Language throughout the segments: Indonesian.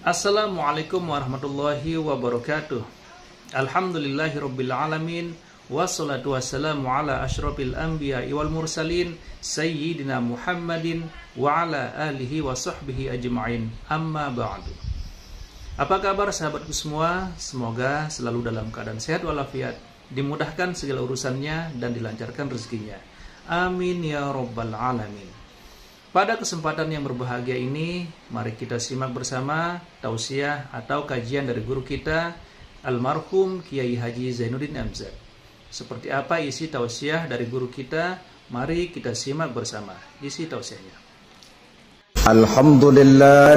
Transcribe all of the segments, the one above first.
Assalamualaikum warahmatullahi wabarakatuh. Alhamdulillahirabbil alamin, wassalatu wassalamu ala asyrafil anbiya'i wal mursalin sayyidina Muhammadin wa ala alihi wa sahbihi ajma'in. Amma ba'du. Apa kabar sahabatku semua? Semoga selalu dalam keadaan sehat walafiat, dimudahkan segala urusannya dan dilancarkan rezekinya. Amin ya rabbal alamin. Pada kesempatan yang berbahagia ini, mari kita simak bersama tausiah atau kajian dari guru kita, almarhum Kiai Haji Zainuddin MZ. Seperti apa isi tausiah dari guru kita? Mari kita simak bersama isi tausiahnya. Alhamdulillah,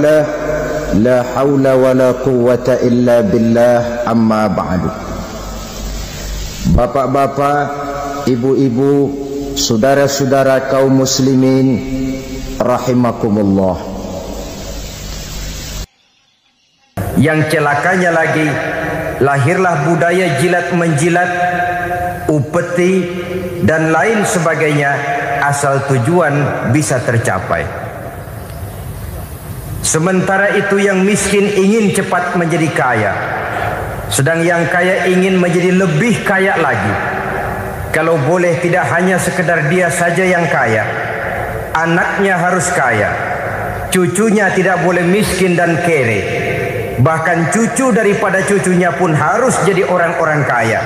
la haula wa la quwwata illa billah, amma ba'du. Bapak-bapak, ibu-ibu, saudara-saudara kaum muslimin rahimakumullah. Yang celakanya lagi, lahirlah budaya jilat menjilat, upeti dan lain sebagainya asal tujuan bisa tercapai. Sementara itu yang miskin ingin cepat menjadi kaya, sedang yang kaya ingin menjadi lebih kaya lagi. Kalau boleh tidak hanya sekedar dia saja yang kaya, anaknya harus kaya, cucunya tidak boleh miskin dan kere, bahkan cucu daripada cucunya pun harus jadi orang-orang kaya.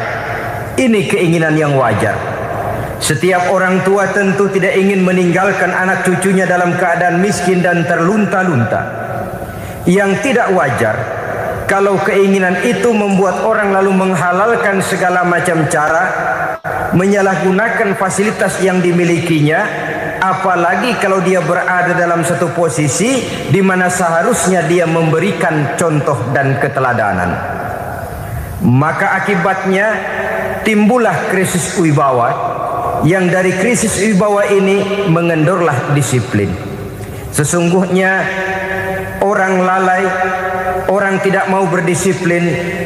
Ini keinginan yang wajar. Setiap orang tua tentu tidak ingin meninggalkan anak cucunya dalam keadaan miskin dan terlunta-lunta. Yang tidak wajar kalau keinginan itu membuat orang lalu menghalalkan segala macam cara, menyalahgunakan fasilitas yang dimilikinya, apalagi kalau dia berada dalam satu posisi di mana seharusnya dia memberikan contoh dan keteladanan. Maka akibatnya timbullah krisis wibawa, yang dari krisis wibawa ini mengendorlah disiplin. Sesungguhnya orang lalai, orang tidak mau berdisiplin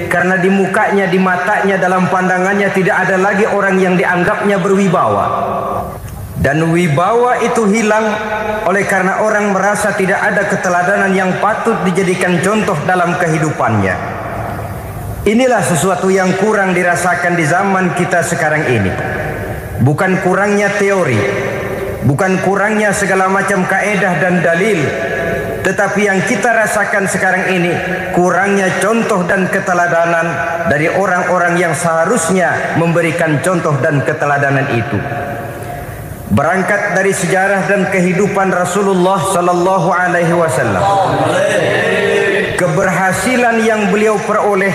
karena di mukanya, di matanya, dalam pandangannya tidak ada lagi orang yang dianggapnya berwibawa. Dan wibawa itu hilang oleh karena orang merasa tidak ada keteladanan yang patut dijadikan contoh dalam kehidupannya. Inilah sesuatu yang kurang dirasakan di zaman kita sekarang ini. Bukan kurangnya teori, bukan kurangnya segala macam kaedah dan dalil, tetapi yang kita rasakan sekarang ini kurangnya contoh dan keteladanan dari orang-orang yang seharusnya memberikan contoh dan keteladanan itu. Berangkat dari sejarah dan kehidupan Rasulullah sallallahu alaihi wasallam, keberhasilan yang beliau peroleh,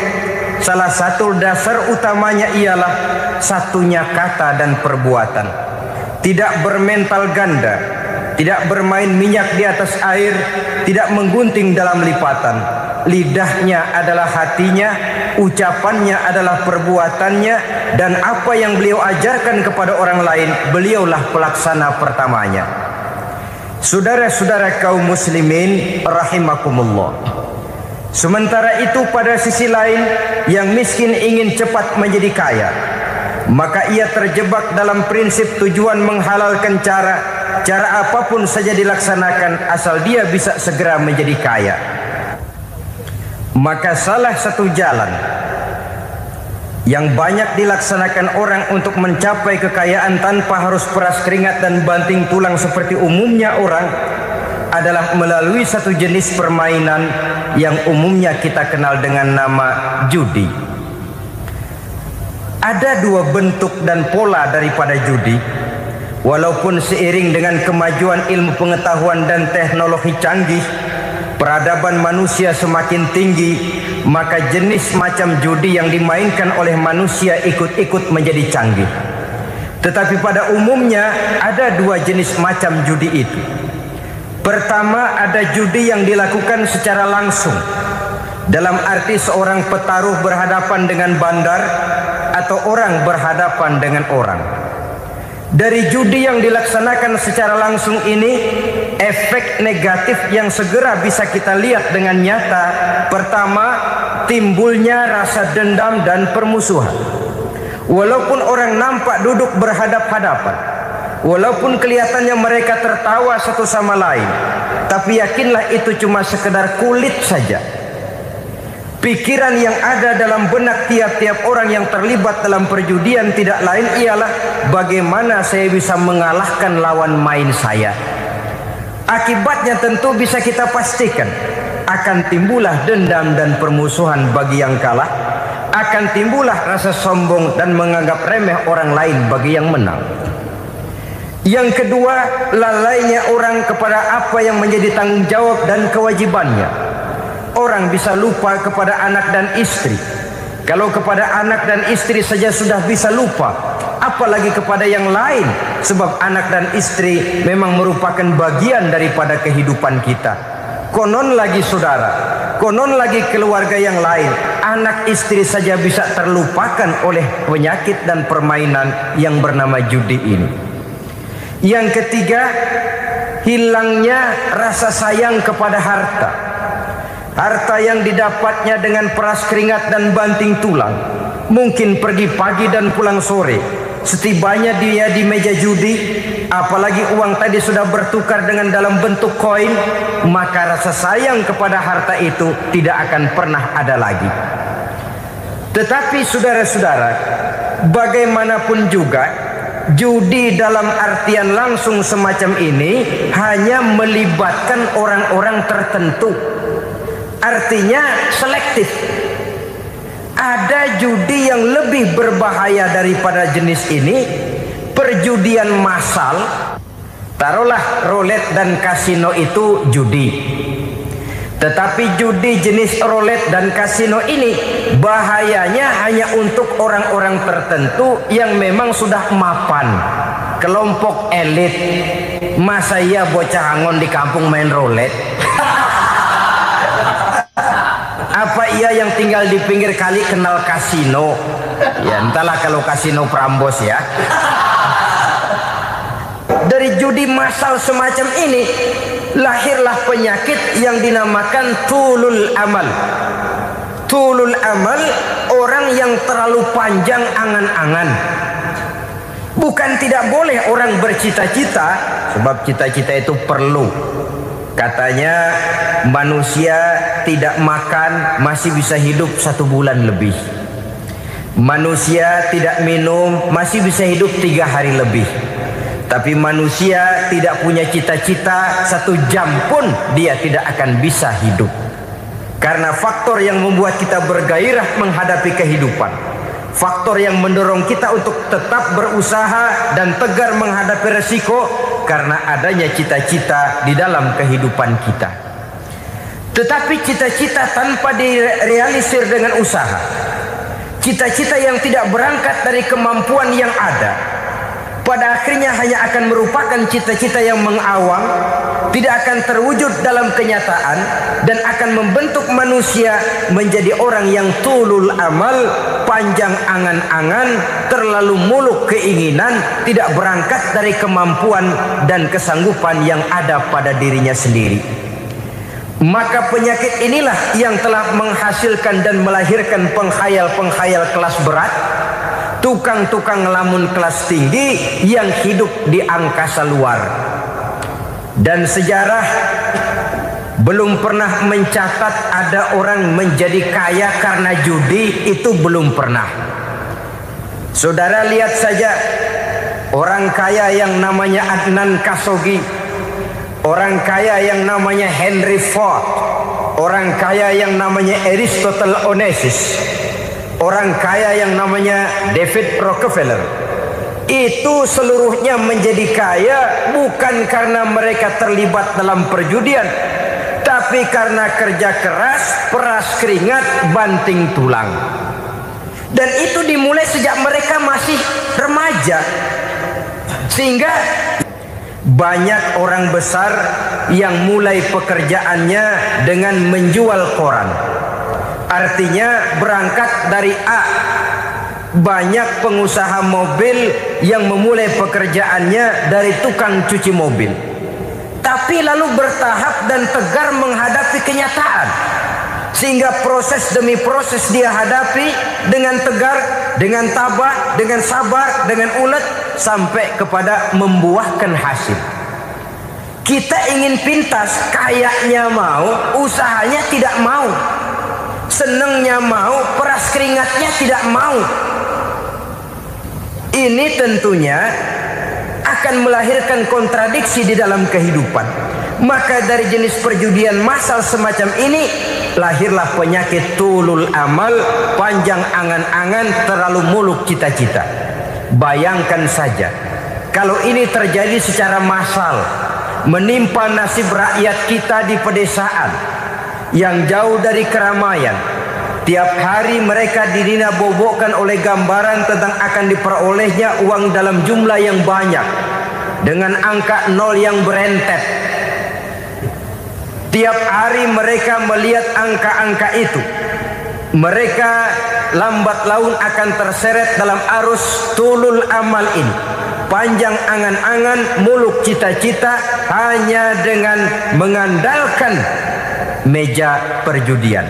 salah satu dasar utamanya ialah satunya kata dan perbuatan. Tidak bermental ganda, tidak bermain minyak di atas air, tidak menggunting dalam lipatan. Lidahnya adalah hatinya, ucapannya adalah perbuatannya, dan apa yang beliau ajarkan kepada orang lain, beliaulah pelaksana pertamanya. Saudara-saudara kaum muslimin rahimakumullah. Sementara itu pada sisi lain, yang miskin ingin cepat menjadi kaya, maka ia terjebak dalam prinsip tujuan menghalalkan cara apapun saja dilaksanakan asal dia bisa segera menjadi kaya. Maka salah satu jalan yang banyak dilaksanakan orang untuk mencapai kekayaan tanpa harus peras keringat dan banting tulang seperti umumnya orang adalah melalui satu jenis permainan yang umumnya kita kenal dengan nama judi. Ada dua bentuk dan pola daripada judi. Walaupun seiring dengan kemajuan ilmu pengetahuan dan teknologi canggih, peradaban manusia semakin tinggi, maka jenis macam judi yang dimainkan oleh manusia ikut-ikut menjadi canggih. Tetapi pada umumnya ada dua jenis macam judi itu. Pertama, ada judi yang dilakukan secara langsung, dalam arti seorang petaruh berhadapan dengan bandar atau orang berhadapan dengan orang. Dari judi yang dilaksanakan secara langsung ini, efek negatif yang segera bisa kita lihat dengan nyata. Pertama, timbulnya rasa dendam dan permusuhan. Walaupun orang nampak duduk berhadap-hadapan, walaupun kelihatannya mereka tertawa satu sama lain, tapi yakinlah itu cuma sekedar kulit saja. Pikiran yang ada dalam benak tiap-tiap orang yang terlibat dalam perjudian tidak lain ialah bagaimana saya bisa mengalahkan lawan main saya. Akibatnya tentu bisa kita pastikan akan timbullah dendam dan permusuhan bagi yang kalah, akan timbullah rasa sombong dan menganggap remeh orang lain bagi yang menang. Yang kedua, lalainya orang kepada apa yang menjadi tanggung jawab dan kewajibannya. Orang bisa lupa kepada anak dan istri. Kalau kepada anak dan istri saja sudah bisa lupa, apalagi kepada yang lain. Sebab anak dan istri memang merupakan bagian daripada kehidupan kita. Konon lagi saudara, konon lagi keluarga yang lain, anak istri saja bisa terlupakan oleh penyakit dan permainan yang bernama judi ini. Yang ketiga, hilangnya rasa sayang kepada harta. Harta yang didapatnya dengan peras keringat dan banting tulang. Mungkin pergi pagi dan pulang sore. Setibanya dia di meja judi, apalagi uang tadi sudah bertukar dengan dalam bentuk koin, maka rasa sayang kepada harta itu tidak akan pernah ada lagi. Tetapi saudara-saudara, bagaimanapun juga, judi dalam artian langsung semacam ini hanya melibatkan orang-orang tertentu. Artinya selektif. Ada judi yang lebih berbahaya daripada jenis ini, perjudian massal. Taruhlah roulette dan kasino itu judi. Tetapi judi jenis roulette dan kasino ini bahayanya hanya untuk orang-orang tertentu yang memang sudah mapan, kelompok elit. Masa iya bocah angon di kampung main roulette? Apa ia yang tinggal di pinggir kali kenal kasino? Ya entahlah kalau kasino Prambos ya. Dari judi massal semacam ini lahirlah penyakit yang dinamakan tulul amal. Tulul amal, orang yang terlalu panjang angan-angan. Bukan tidak boleh orang bercita-cita, sebab cita-cita itu perlu. Katanya manusia tidak makan masih bisa hidup 1 bulan lebih. Manusia tidak minum masih bisa hidup 3 hari lebih. Tapi manusia tidak punya cita-cita 1 jam pun dia tidak akan bisa hidup. Karena faktor yang membuat kita bergairah menghadapi kehidupan, faktor yang mendorong kita untuk tetap berusaha dan tegar menghadapi resiko, karena adanya cita-cita di dalam kehidupan kita. Tetapi cita-cita tanpa direalisir dengan usaha, cita-cita yang tidak berangkat dari kemampuan yang ada, pada akhirnya hanya akan merupakan cita-cita yang mengawang, tidak akan terwujud dalam kenyataan, dan akan membentuk manusia menjadi orang yang tulul amal, panjang angan-angan, terlalu muluk keinginan, tidak berangkat dari kemampuan dan kesanggupan yang ada pada dirinya sendiri. Maka penyakit inilah yang telah menghasilkan dan melahirkan penghayal-penghayal kelas berat, tukang-tukang ngelamun kelas tinggi yang hidup di angkasa luar. Dan sejarah belum pernah mencatat ada orang menjadi kaya karena judi, itu belum pernah. Saudara lihat saja orang kaya yang namanya Adnan Khashoggi, orang kaya yang namanya Henry Ford, orang kaya yang namanya Aristotle Onassis, orang kaya yang namanya David Rockefeller. Itu seluruhnya menjadi kaya bukan karena mereka terlibat dalam perjudian, tapi karena kerja keras, peras keringat, banting tulang. Dan itu dimulai sejak mereka masih remaja. Sehingga banyak orang besar yang mulai pekerjaannya dengan menjual koran. Artinya berangkat dari A. Banyak pengusaha mobil yang memulai pekerjaannya dari tukang cuci mobil, tapi lalu bertahap dan tegar menghadapi kenyataan, sehingga proses demi proses dia hadapi dengan tegar, dengan tabah, dengan sabar, dengan ulet, sampai kepada membuahkan hasil. Kita ingin pintas, kayaknya mau, usahanya tidak mau. senangnya mau, peras keringatnya tidak mau. Ini tentunya akan melahirkan kontradiksi di dalam kehidupan. Maka dari jenis perjudian massal semacam ini lahirlah penyakit tulul amal, panjang angan-angan, terlalu muluk cita-cita. Bayangkan saja kalau ini terjadi secara massal, menimpa nasib rakyat kita di pedesaan yang jauh dari keramaian. Tiap hari mereka dinina-bobokkan oleh gambaran tentang akan diperolehnya uang dalam jumlah yang banyak dengan angka nol yang berentet. Tiap hari mereka melihat angka-angka itu. Mereka lambat laun akan terseret dalam arus tulul amal ini. Panjang angan-angan, muluk cita-cita hanya dengan mengandalkan meja perjudian.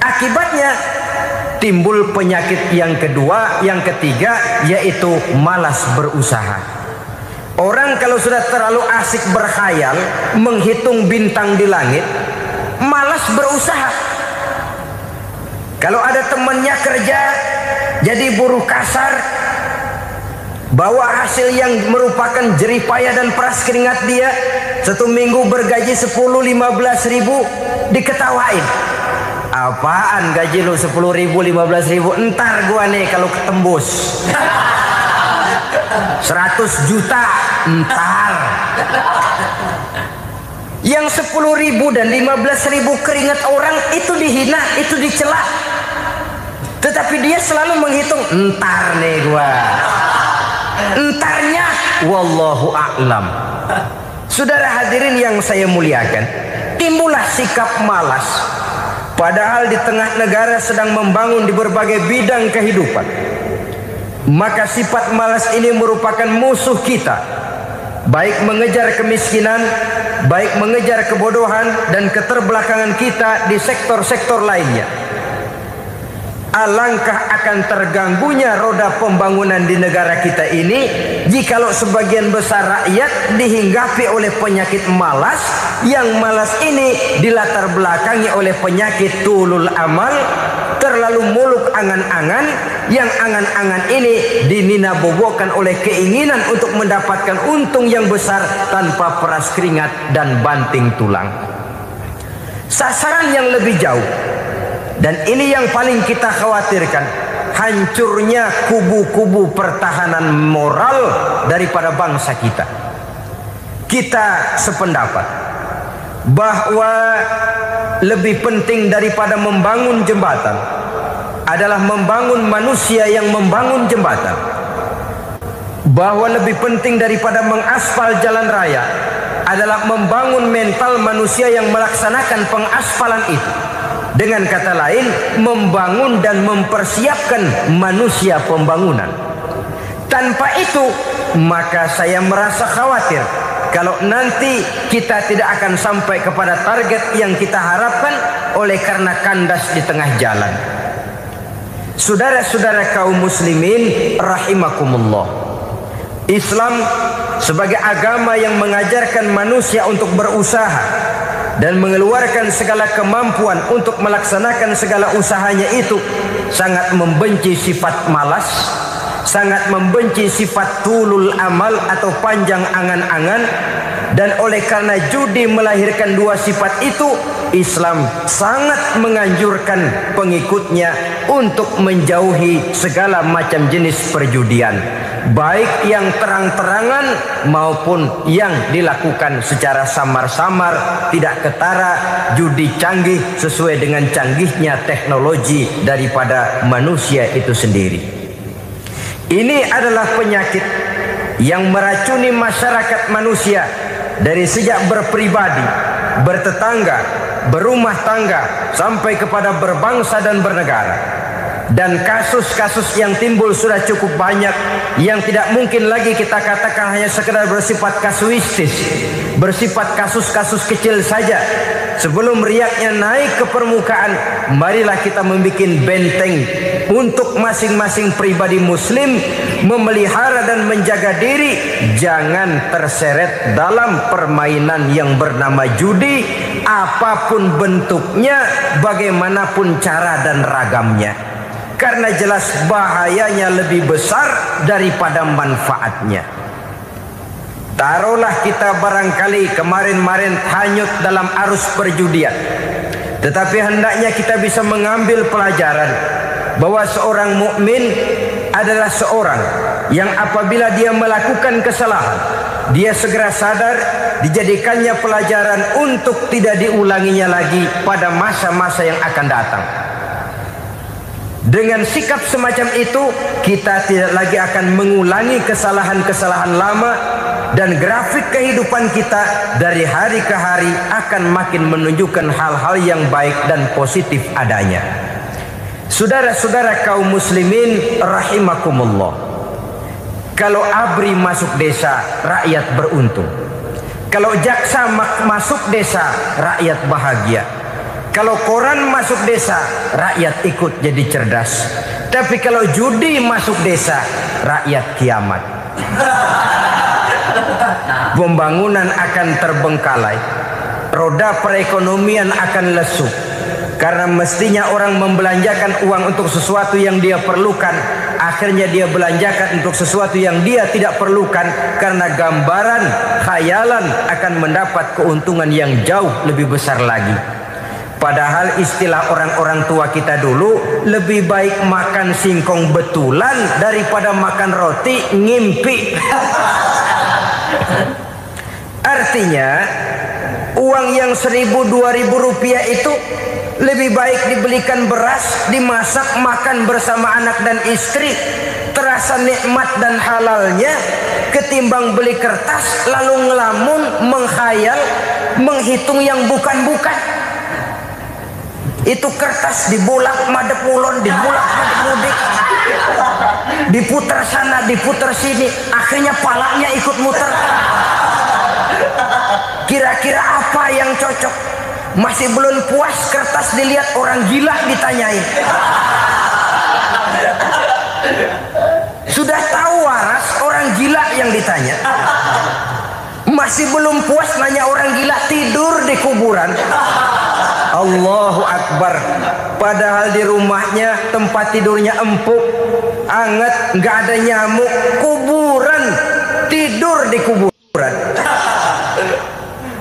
Akibatnya timbul penyakit yang kedua, yang ketiga, yaitu malas berusaha. Orang kalau sudah terlalu asik berkhayal, menghitung bintang di langit, malas berusaha. Kalau ada temannya kerja jadi buruh kasar, bawa hasil yang merupakan jeripaya dan peras keringat dia, 1 minggu bergaji 10-15 ribu, diketawain. Apaan gaji lu 10 ribu 15 ribu? Entar gua nih kalau ketembus 100 juta entar. Yang 10 ribu dan 15 ribu keringat orang itu dihina, itu dicela. Tetapi dia selalu menghitung, entar nih gua. Entarnya wallahu a'lam. Saudara hadirin yang saya muliakan, timbullah sikap malas. Padahal di tengah negara sedang membangun di berbagai bidang kehidupan. Maka sifat malas ini merupakan musuh kita. Baik mengejar kemiskinan, baik mengejar kebodohan dan keterbelakangan kita di sektor-sektor lainnya. Alangkah akan terganggunya roda pembangunan di negara kita ini jikalau sebagian besar rakyat dihinggapi oleh penyakit malas, yang malas ini dilatar belakangi oleh penyakit tulul amal, terlalu muluk angan-angan, yang angan-angan ini dinina-bobokkan oleh keinginan untuk mendapatkan untung yang besar tanpa peras keringat dan banting tulang. Sasaran yang lebih jauh, dan ini yang paling kita khawatirkan, hancurnya kubu-kubu pertahanan moral daripada bangsa kita. Kita sependapat bahwa lebih penting daripada membangun jembatan adalah membangun manusia yang membangun jembatan. Bahwa lebih penting daripada mengaspal jalan raya adalah membangun mental manusia yang melaksanakan pengaspalan itu. Dengan kata lain, membangun dan mempersiapkan manusia pembangunan. Tanpa itu, maka saya merasa khawatir kalau nanti kita tidak akan sampai kepada target yang kita harapkan oleh karena kandas di tengah jalan. Saudara-saudara kaum muslimin rahimakumullah, Islam sebagai agama yang mengajarkan manusia untuk berusaha dan mengeluarkan segala kemampuan untuk melaksanakan segala usahanya itu, sangat membenci sifat malas, sangat membenci sifat tulul amal atau panjang angan-angan. Dan oleh karena judi melahirkan dua sifat itu, Islam sangat menganjurkan pengikutnya untuk menjauhi segala macam jenis perjudian, baik yang terang-terangan maupun yang dilakukan secara samar-samar, tidak ketara, judi canggih sesuai dengan canggihnya teknologi daripada manusia itu sendiri. Ini adalah penyakit yang meracuni masyarakat manusia dari sejak berpribadi, bertetangga, berumah tangga, sampai kepada berbangsa dan bernegara. Dan kasus-kasus yang timbul sudah cukup banyak, yang tidak mungkin lagi kita katakan hanya sekedar bersifat kasuistis, bersifat kasus-kasus kecil saja. Sebelum riaknya naik ke permukaan, marilah kita membuat benteng untuk masing-masing pribadi muslim memelihara dan menjaga diri jangan terseret dalam permainan yang bernama judi apapun bentuknya, bagaimanapun cara dan ragamnya, karena jelas bahayanya lebih besar daripada manfaatnya. Taruhlah kita barangkali kemarin-marin hanyut dalam arus perjudian, tetapi hendaknya kita bisa mengambil pelajaran bahwa seorang mukmin adalah seorang yang apabila dia melakukan kesalahan, dia segera sadar, dijadikannya pelajaran untuk tidak diulanginya lagi pada masa-masa yang akan datang. Dengan sikap semacam itu, kita tidak lagi akan mengulangi kesalahan-kesalahan lama, dan grafik kehidupan kita dari hari ke hari akan makin menunjukkan hal-hal yang baik dan positif adanya. Saudara-saudara kaum muslimin rahimakumullah, kalau ABRI masuk desa, rakyat beruntung. Kalau jaksa masuk desa, rakyat bahagia. Kalau koran masuk desa, rakyat ikut jadi cerdas. Tapi kalau judi masuk desa, rakyat kiamat. Pembangunan akan terbengkalai, roda perekonomian akan lesu, karena mestinya orang membelanjakan uang untuk sesuatu yang dia perlukan, akhirnya dia belanjakan untuk sesuatu yang dia tidak perlukan, karena gambaran, khayalan akan mendapat keuntungan yang jauh lebih besar lagi. Padahal istilah orang-orang tua kita dulu, lebih baik makan singkong betulan daripada makan roti ngimpi. Artinya uang yang 1.000-2.000 rupiah itu lebih baik dibelikan beras, dimasak, makan bersama anak dan istri, terasa nikmat dan halalnya, ketimbang beli kertas lalu ngelamun, menghayal, menghitung yang bukan-bukan. Itu kertas dibolak madep ulon, dibolak madep mudik, diputar sana, diputar sini, akhirnya palanya ikut muter. Kira-kira apa yang cocok? Masih belum puas kertas dilihat orang gila ditanyain. Sudah tahu waras orang gila yang ditanya. Masih belum puas nanya orang gila, tidur di kuburan. Allahu Akbar. Padahal di rumahnya tempat tidurnya empuk, anget, nggak ada nyamuk. Kuburan, tidur di kuburan.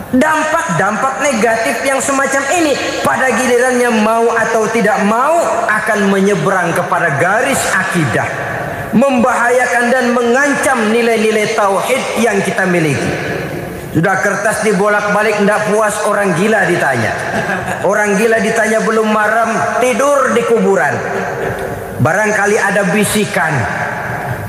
Dampak-dampak negatif yang semacam ini pada gilirannya mau atau tidak mau akan menyeberang kepada garis akidah, membahayakan dan mengancam nilai-nilai tauhid yang kita miliki. Sudah kertas dibolak-balik, tidak puas, orang gila ditanya. Orang gila ditanya belum maram, tidur di kuburan. Barangkali ada bisikan.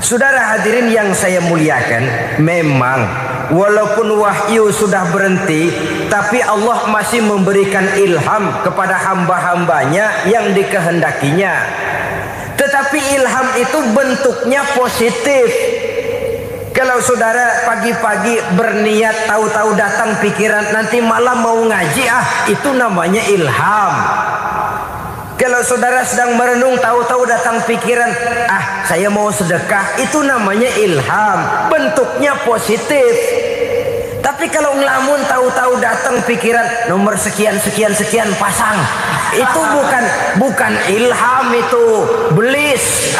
Saudara hadirin yang saya muliakan, memang walaupun wahyu sudah berhenti, tapi Allah masih memberikan ilham kepada hamba-hambanya yang dikehendakinya. Tetapi ilham itu bentuknya positif. Kalau saudara pagi-pagi berniat, tahu-tahu datang pikiran nanti malam mau ngaji, itu namanya ilham. Kalau saudara sedang merenung, tahu-tahu datang pikiran, saya mau sedekah, itu namanya ilham, bentuknya positif. Tapi kalau ngelamun, tahu-tahu datang pikiran nomor sekian sekian sekian pasang, itu bukan ilham, itu belis.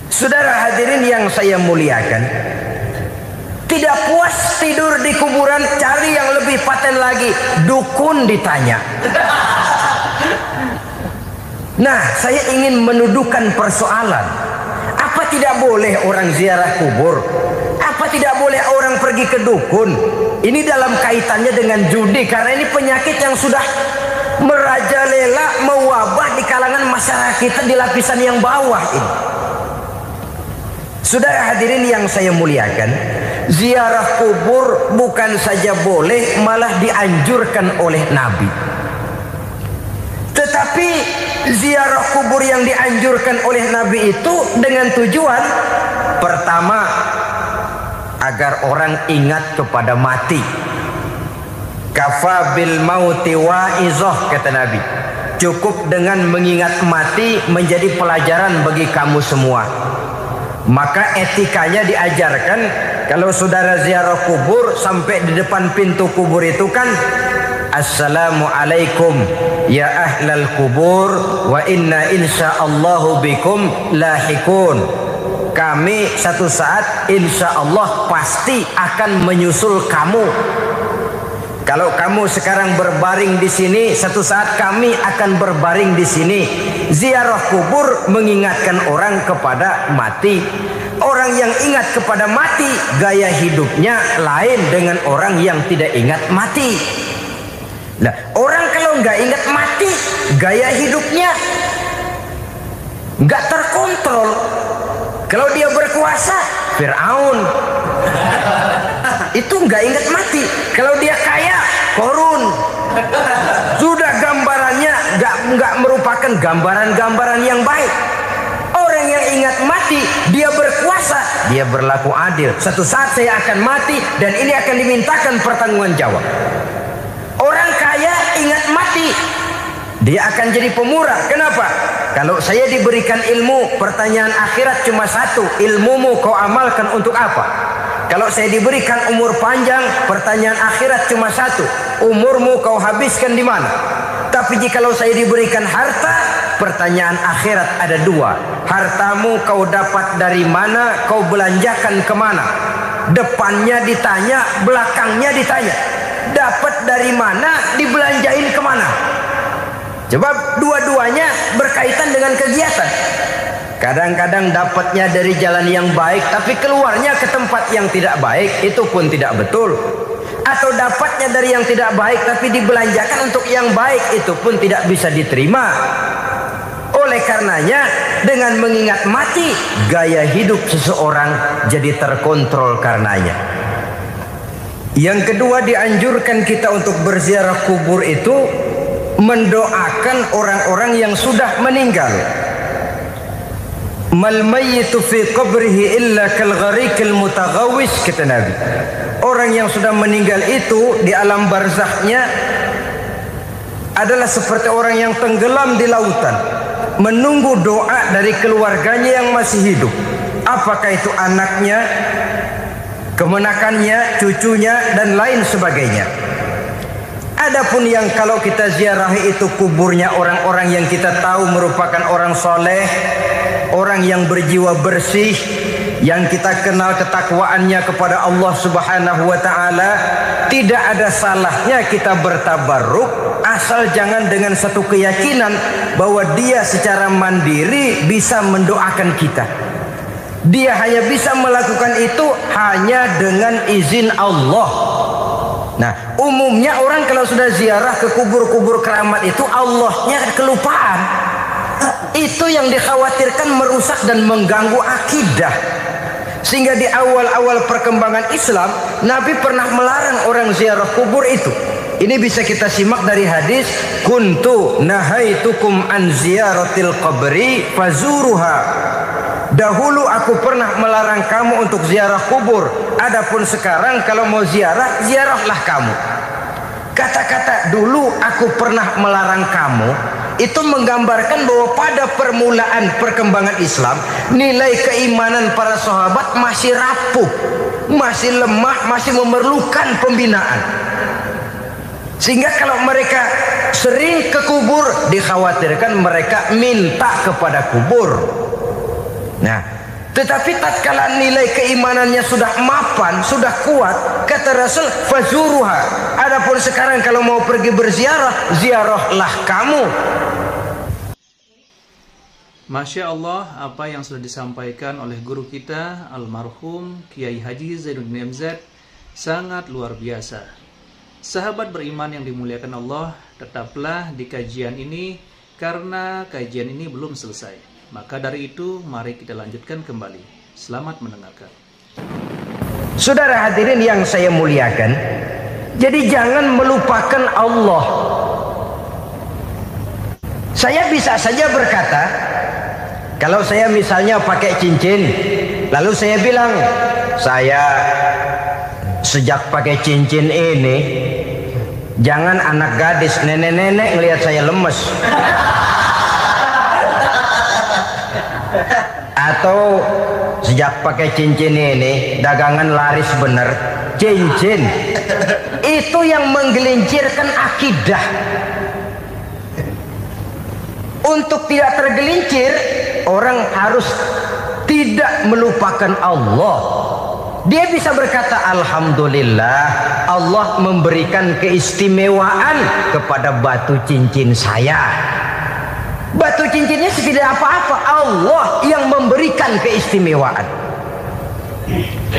Saudara hadirin yang saya muliakan, tidak puas tidur di kuburan, cari yang lebih paten lagi, dukun ditanya. Nah, saya ingin menuduhkan persoalan. Apa tidak boleh orang ziarah kubur? Apa tidak boleh orang pergi ke dukun? Ini dalam kaitannya dengan judi, karena ini penyakit yang sudah merajalela, mewabah di kalangan masyarakat kita di lapisan yang bawah ini. Saudara hadirin yang saya muliakan, ziarah kubur bukan saja boleh, malah dianjurkan oleh Nabi. Tetapi ziarah kubur yang dianjurkan oleh Nabi itu dengan tujuan pertama, agar orang ingat kepada mati. Kafa bil mauti wa'izah, kata Nabi. Cukup dengan mengingat mati menjadi pelajaran bagi kamu semua. Maka etikanya diajarkan, kalau saudara ziarah kubur sampai di depan pintu kubur itu kan, Assalamualaikum ya ahlal kubur wa inna insyaallahu bikum lahikun. Kami satu saat insya Allah pasti akan menyusul kamu. Kalau kamu sekarang berbaring di sini, satu saat kami akan berbaring di sini. Ziarah kubur mengingatkan orang kepada mati. Orang yang ingat kepada mati, gaya hidupnya lain dengan orang yang tidak ingat mati. Nah, orang kalau nggak ingat mati, gaya hidupnya nggak terkontrol. Kalau dia berkuasa, Fir'aun. Itu nggak ingat mati. Kalau dia kaya, Korun. Sudah gambarannya nggak merupakan gambaran-gambaran yang baik. Orang yang ingat mati, dia berkuasa, dia berlaku adil. Satu saat saya akan mati dan ini akan dimintakan pertanggungan jawab. Orang kaya ingat mati, dia akan jadi pemurah. Kenapa? Kalau saya diberikan ilmu, pertanyaan akhirat cuma satu, ilmumu kau amalkan untuk apa? Kalau saya diberikan umur panjang, pertanyaan akhirat cuma satu, umurmu kau habiskan di mana? Tapi jikalau saya diberikan harta, pertanyaan akhirat ada dua, hartamu kau dapat dari mana, kau belanjakan kemana? Depannya ditanya, belakangnya ditanya. Dapat dari mana, dibelanjain kemana? Coba dua-duanya berkaitan dengan kegiatan. Kadang-kadang dapatnya dari jalan yang baik, tapi keluarnya ke tempat yang tidak baik, itu pun tidak betul. Atau dapatnya dari yang tidak baik, tapi dibelanjakan untuk yang baik, itu pun tidak bisa diterima. Oleh karenanya, dengan mengingat mati, gaya hidup seseorang jadi terkontrol karenanya. Yang kedua, dianjurkan kita untuk berziarah kubur itu mendoakan orang-orang yang sudah meninggal. Mal mayyitu fi qabrihi illa kal gharikil mutaghawis, kata Nabi. Orang yang sudah meninggal itu di alam barzakhnya adalah seperti orang yang tenggelam di lautan, menunggu doa dari keluarganya yang masih hidup. Apakah itu anaknya, kemenakannya, cucunya, dan lain sebagainya. Adapun yang kalau kita ziarahi itu kuburnya orang-orang yang kita tahu merupakan orang soleh, orang yang berjiwa bersih, yang kita kenal ketakwaannya kepada Allah Subhanahu wa ta'ala, tidak ada salahnya kita bertabarruk, asal jangan dengan satu keyakinan bahwa dia secara mandiri bisa mendoakan kita. Dia hanya bisa melakukan itu hanya dengan izin Allah. Nah, umumnya orang kalau sudah ziarah ke kubur-kubur keramat itu Allahnya kelupaan. Itu yang dikhawatirkan merusak dan mengganggu akidah. Sehingga di awal-awal perkembangan Islam, Nabi pernah melarang orang ziarah kubur itu. Ini bisa kita simak dari hadis, kuntu nahaitukum an ziyaratil qabri fazuruha. Dahulu aku pernah melarang kamu untuk ziarah kubur. Adapun sekarang kalau mau ziarah, ziarahlah kamu. Kata-kata dulu aku pernah melarang kamu itu menggambarkan bahwa pada permulaan perkembangan Islam, nilai keimanan para sahabat masih rapuh, masih lemah, masih memerlukan pembinaan. Sehingga kalau mereka sering ke kubur, dikhawatirkan mereka minta kepada kubur. Nah, tetapi tatkala nilai keimanannya sudah mapan, sudah kuat, kata Rasul, fazuruha. Adapun sekarang kalau mau pergi berziarah, ziarahlah kamu. Masya Allah, apa yang sudah disampaikan oleh guru kita almarhum Kiai Haji Zainuddin MZ sangat luar biasa. Sahabat beriman yang dimuliakan Allah, tetaplah di kajian ini karena kajian ini belum selesai. Maka dari itu, mari kita lanjutkan kembali. Selamat mendengarkan. Saudara hadirin yang saya muliakan, jadi jangan melupakan Allah. Saya bisa saja berkata, kalau saya misalnya pakai cincin, lalu saya bilang, saya sejak pakai cincin ini, jangan anak gadis, nenek-nenek ngelihat saya lemes. Atau sejak pakai cincin ini dagangan laris bener. Cincin itu yang menggelincirkan akidah. Untuk tidak tergelincir, orang harus tidak melupakan Allah. Dia bisa berkata, alhamdulillah Allah memberikan keistimewaan kepada batu cincin saya. Batu cincinnya tidak apa-apa, Allah yang memberikan keistimewaan.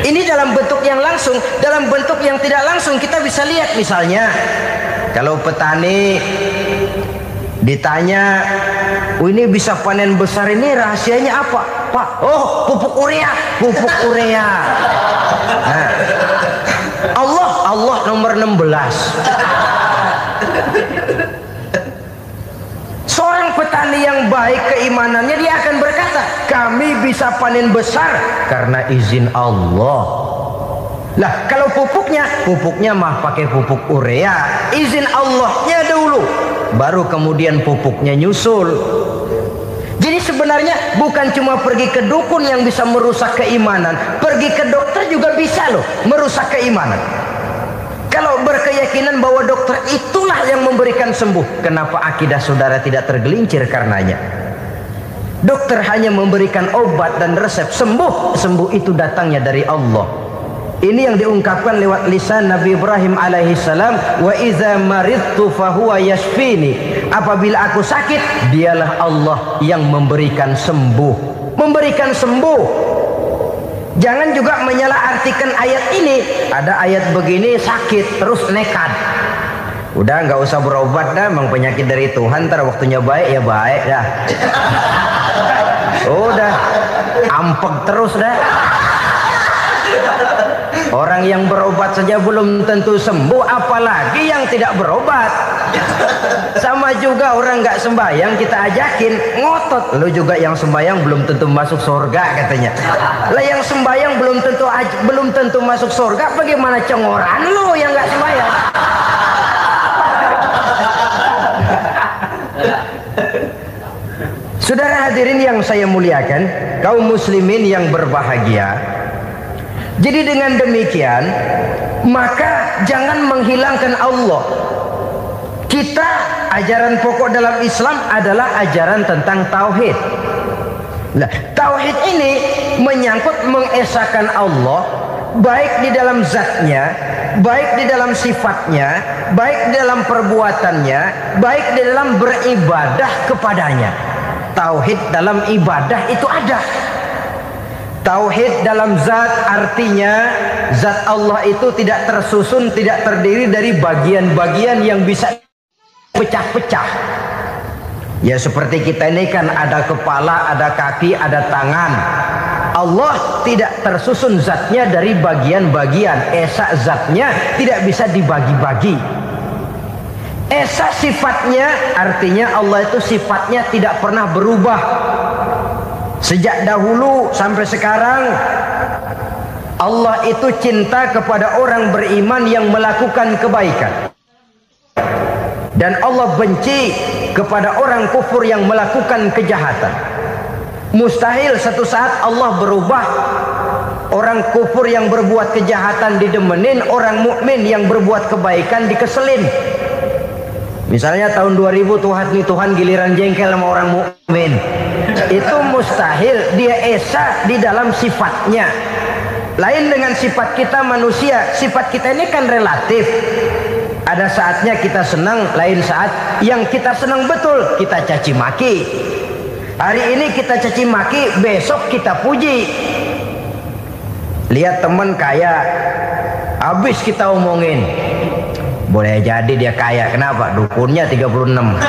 Ini dalam bentuk yang langsung. Dalam bentuk yang tidak langsung kita bisa lihat, misalnya kalau petani ditanya, oh ini bisa panen besar ini rahasianya apa Pak? Oh, pupuk urea. Pupuk urea. Nah, Allah nomor 16. Seorang petani yang baik keimanannya, dia akan berkata, kami bisa panen besar karena izin Allah. Lah kalau pupuknya mah pakai pupuk urea, izin Allahnya dulu, baru kemudian pupuknya nyusul. Jadi sebenarnya bukan cuma pergi ke dukun yang bisa merusak keimanan, pergi ke dokter juga bisa loh merusak keimanan. Kalau berkeyakinan bahwa dokter itulah yang memberikan sembuh, kenapa akidah saudara tidak tergelincir karenanya? Dokter hanya memberikan obat dan resep, sembuh itu datangnya dari Allah. Ini yang diungkapkan lewat lisan Nabi Ibrahim alaihissalam, wa iza maridtu fahuwa yashfini. Apabila aku sakit, dialah Allah yang memberikan sembuh. Memberikan sembuh. Jangan juga menyalahartikan ayat ini. Ada ayat begini sakit terus nekat. Udah nggak usah berobat dah, memang penyakit dari Tuhan, ntar waktunya baik ya baik dah. Udah ampek terus dah. Orang yang berobat saja belum tentu sembuh, apalagi yang tidak berobat. Sama juga orang nggak sembahyang kita ajakin ngotot, lu juga yang sembahyang belum tentu masuk surga katanya. Lah yang sembahyang belum tentu masuk surga, bagaimana cengoran lu yang nggak sembahyang? Saudara hadirin yang saya muliakan, kaum muslimin yang berbahagia. Jadi dengan demikian, maka jangan menghilangkan Allah. Kita, ajaran pokok dalam Islam adalah ajaran tentang tauhid. Nah, tauhid ini menyangkut mengesahkan Allah, baik di dalam zatnya, baik di dalam sifatnya, baik di dalam perbuatannya, baik di dalam beribadah kepadanya. Tauhid dalam ibadah itu ada. Tauhid dalam zat artinya zat Allah itu tidak tersusun, tidak terdiri dari bagian-bagian yang bisa pecah-pecah. Ya seperti kita ini kan ada kepala, ada kaki, ada tangan. Allah tidak tersusun zatnya dari bagian-bagian. Esa zatnya tidak bisa dibagi-bagi. Esa sifatnya artinya Allah itu sifatnya tidak pernah berubah. Sejak dahulu sampai sekarang, Allah itu cinta kepada orang beriman yang melakukan kebaikan, dan Allah benci kepada orang kufur yang melakukan kejahatan. Mustahil satu saat Allah berubah. Orang kufur yang berbuat kejahatan didemenin, orang mukmin yang berbuat kebaikan dikeselin. Misalnya tahun 2000 Tuhan giliran jengkel sama orang mukmin. Itu mustahil, dia esa di dalam sifatnya. Lain dengan sifat kita manusia. Sifat kita ini kan relatif. Ada saatnya kita senang, lain saat yang kita senang betul kita caci maki. Hari ini kita caci maki, besok kita puji. Lihat teman kaya, habis kita omongin, boleh jadi dia kaya, kenapa? Dukunnya 36.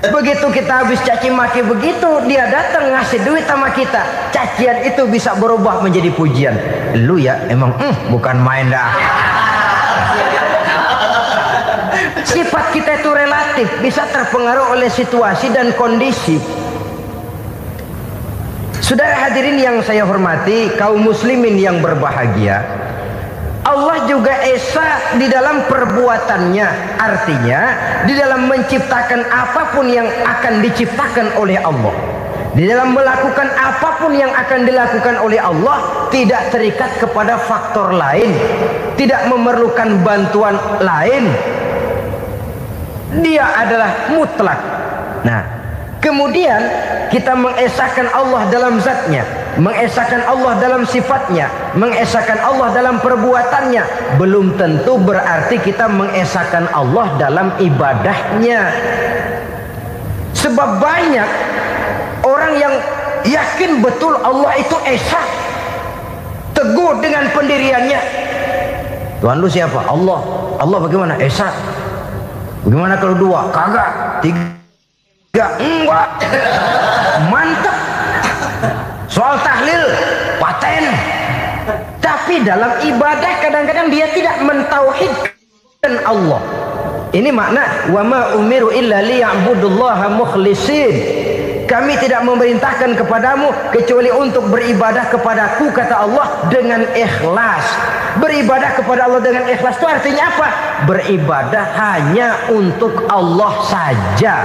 Begitu kita habis caci maki begitu, dia datang ngasih duit sama kita, cacian itu bisa berubah menjadi pujian. Lu ya emang bukan main dah. Sifat kita itu relatif, bisa terpengaruh oleh situasi dan kondisi. Saudara hadirin yang saya hormati, kaum muslimin yang berbahagia, Allah juga esa di dalam perbuatannya. Artinya di dalam menciptakan apapun yang akan diciptakan oleh Allah, di dalam melakukan apapun yang akan dilakukan oleh Allah, tidak terikat kepada faktor lain, tidak memerlukan bantuan lain. Dia adalah mutlak. Nah, kemudian kita mengesahkan Allah dalam zatnya, mengesahkan Allah dalam sifatnya, mengesahkan Allah dalam perbuatannya. Belum tentu berarti kita mengesahkan Allah dalam ibadahnya. Sebab banyak orang yang yakin betul Allah itu esa, teguh dengan pendiriannya. Tuhan lu siapa? Allah. Allah bagaimana? Esa. Bagaimana kalau dua? Kagak. Tiga? Enggak. Mantap. Soal tahlil paten. Tapi dalam ibadah kadang-kadang dia tidak mentauhidkan Allah. Ini makna wa ma umiru illa liya'budullaha mukhlisin. Kami tidak memerintahkan kepadamu kecuali untuk beribadah kepadaku, kata Allah, dengan ikhlas. Beribadah kepada Allah dengan ikhlas itu artinya apa? Beribadah hanya untuk Allah saja.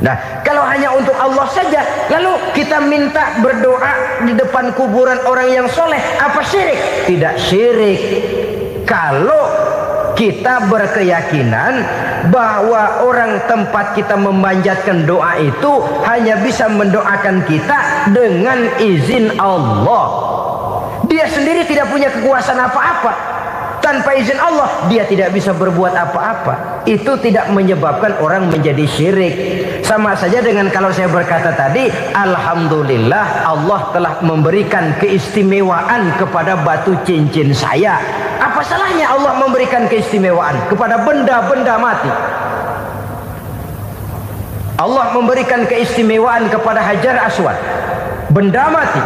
Nah, kalau hanya untuk Allah saja, lalu kita minta berdoa di depan kuburan orang yang soleh, apa syirik? Tidak syirik. Kalau kita berkeyakinan bahwa orang tempat kita memanjatkan doa itu hanya bisa mendoakan kita dengan izin Allah. Dia sendiri tidak punya kekuasaan apa-apa. Tanpa izin Allah dia tidak bisa berbuat apa-apa. Itu tidak menyebabkan orang menjadi syirik. Sama saja dengan kalau saya berkata tadi, alhamdulillah Allah telah memberikan keistimewaan kepada batu cincin saya. Apa salahnya Allah memberikan keistimewaan kepada benda-benda mati? Allah memberikan keistimewaan kepada Hajar Aswad, benda mati.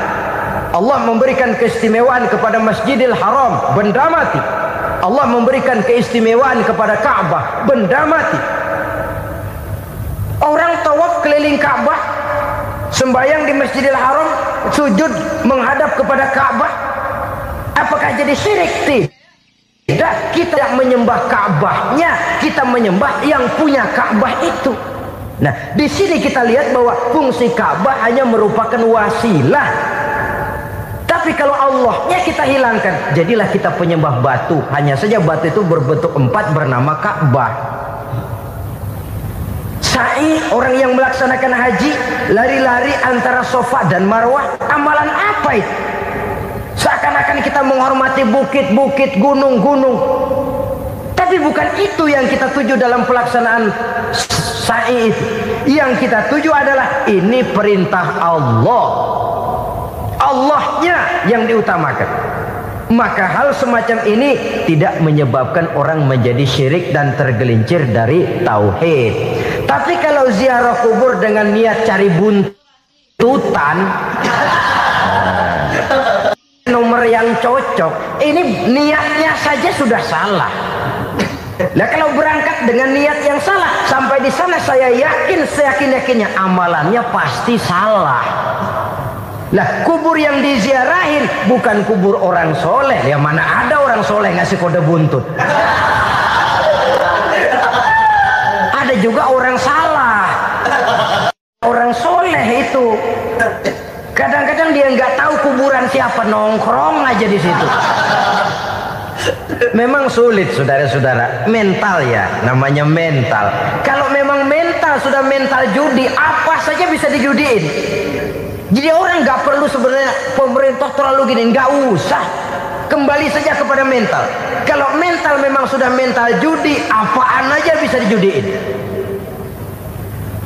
Allah memberikan keistimewaan kepada Masjidil Haram, benda mati. Allah memberikan keistimewaan kepada Ka'bah, benda mati. Orang tawaf keliling Ka'bah, sembahyang di Masjidil Haram, sujud menghadap kepada Ka'bah, apakah jadi syirik? Tidak, kita yang menyembah Ka'bahnya, kita menyembah yang punya Ka'bah itu. Nah, di sini kita lihat bahwa fungsi Ka'bah hanya merupakan wasilah. Tapi kalau Allahnya kita hilangkan, jadilah kita penyembah batu. Hanya saja batu itu berbentuk 4 bernama Ka'bah. Sa'i, orang yang melaksanakan haji, lari-lari antara Safa dan Marwah, amalan apa itu? Seakan-akan kita menghormati bukit-bukit, gunung-gunung. Tapi bukan itu yang kita tuju dalam pelaksanaan sa'i itu. Yang kita tuju adalah ini perintah Allah. Allahnya yang diutamakan. Maka hal semacam ini tidak menyebabkan orang menjadi syirik dan tergelincir dari tauhid. Tapi kalau ziarah kubur dengan niat cari buntutan, nomor yang cocok, ini niatnya saja sudah salah. Nah, kalau berangkat dengan niat yang salah, sampai di sana saya yakin, seyakin-yakinnya amalannya pasti salah. Lah, kubur yang diziarahin bukan kubur orang soleh. Ya mana ada orang soleh ngasih kode buntut. Ada juga orang salah. Orang soleh itu kadang-kadang dia nggak tahu kuburan siapa, nongkrong aja di situ. Memang sulit, saudara-saudara. Mental ya, namanya mental. Kalau memang mental sudah mental judi, apa saja bisa dijudiin. Jadi orang nggak perlu sebenarnya pemerintah terlalu gini, nggak usah. Kembali saja kepada mental. Kalau mental memang sudah mental judi, apaan aja bisa dijudiin.